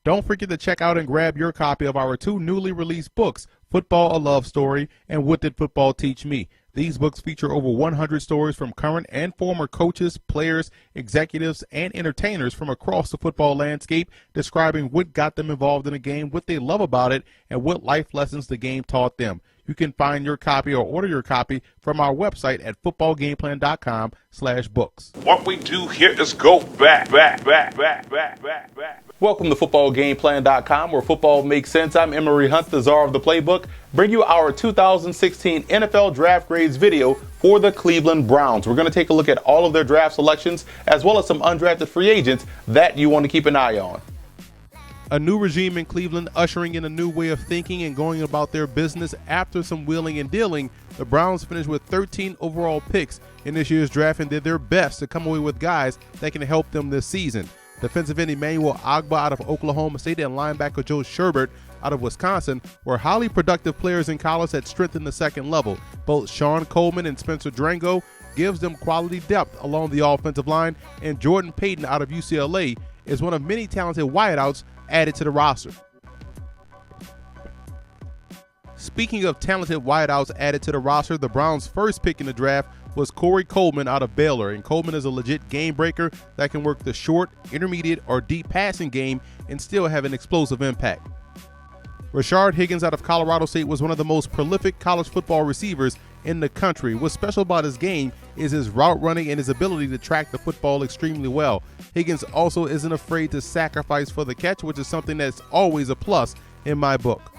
Don't forget to check out and grab your copy of our 2 newly released books, Football: A Love Story and What Did Football Teach Me? These books feature over 100 stories from current and former coaches, players, executives, and entertainers from across the football landscape, describing what got them involved in the game, what they love about it, and what life lessons the game taught them. You can find your copy or order your copy from our website at footballgameplan.com/books. What we do here is go back. Welcome to footballgameplan.com, where football makes sense. I'm Emery Hunt, the czar of the playbook. Bring you our 2016 NFL Draft Grades video for the Cleveland Browns. We're going to take a look at all of their draft selections, as well as some undrafted free agents that you want to keep an eye on. A new regime in Cleveland, ushering in a new way of thinking and going about their business. After some wheeling and dealing, the Browns finished with 13 overall picks in this year's draft and did their best to come away with guys that can help them this season. Defensive end Emmanuel Ogbah out of Oklahoma State and linebacker Joe Sherbert out of Wisconsin were highly productive players in college that strengthened the second level. Both Sean Coleman and Spencer Drango gives them quality depth along the offensive line, and Jordan Payton out of UCLA is one of many talented wideouts added to the roster. Speaking of talented wideouts added to the roster, the Browns' first pick in the draft was Corey Coleman out of Baylor, and Coleman is a legit game breaker that can work the short, intermediate, or deep passing game and still have an explosive impact. Rashard Higgins out of Colorado State was one of the most prolific college football receivers in the country. What's special about his game is his route running and his ability to track the football extremely well. Higgins also isn't afraid to sacrifice for the catch, which is something that's always a plus in my book.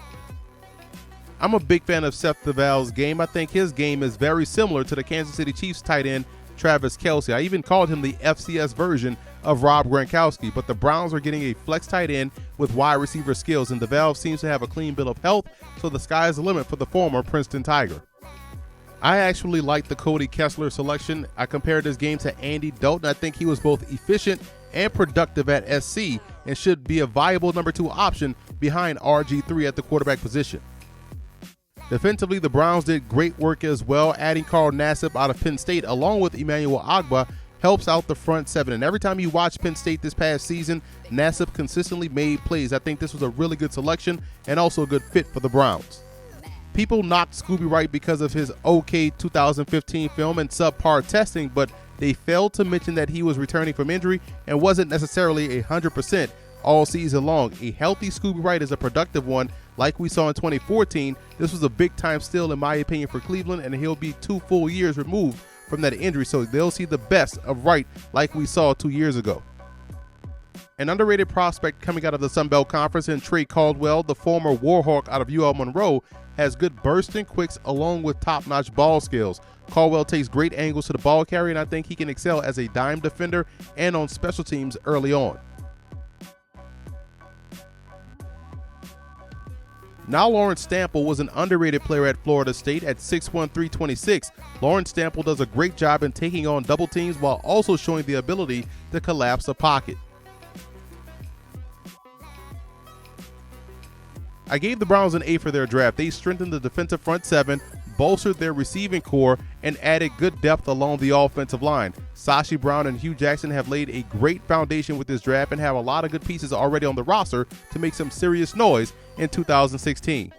I'm a big fan of Seth DeVal's game. I think his game is very similar to the Kansas City Chiefs tight end Travis Kelce. I even called him the FCS version of Rob Gronkowski, but the Browns are getting a flex tight end with wide receiver skills, and DeVal seems to have a clean bill of health, so the sky's the limit for the former Princeton Tiger. I actually like the Cody Kessler selection. I compared his game to Andy Dalton. I think he was both efficient and productive at SC and should be a viable number 2 option behind RG3 at the quarterback position. Defensively, the Browns did great work as well. Adding Carl Nassib out of Penn State along with Emmanuel Ogbah helps out the front seven. And every time you watch Penn State this past season, Nassib consistently made plays. I think this was a really good selection and also a good fit for the Browns. People knocked Scooby Wright because of his okay 2015 film and subpar testing, but they failed to mention that he was returning from injury and wasn't necessarily 100% all season long. A healthy Scooby Wright is a productive one like we saw in 2014. This was a big-time steal in my opinion for Cleveland, and he'll be 2 full years removed from that injury, so they'll see the best of Wright like we saw 2 years ago. An underrated prospect coming out of the Sun Belt Conference in Trey Caldwell, the former Warhawk out of UL Monroe, has good burst and quicks along with top-notch ball skills. Caldwell takes great angles to the ball carrier, and I think he can excel as a dime defender and on special teams early on. Now Lawrence Stample was an underrated player at Florida State at 6'1", 326. Lawrence Stample does a great job in taking on double teams while also showing the ability to collapse a pocket. I gave the Browns an A for their draft. They strengthened the defensive front seven, bolstered their receiving core, and added good depth along the offensive line. Sashi Brown and Hugh Jackson have laid a great foundation with this draft and have a lot of good pieces already on the roster to make some serious noise in 2016.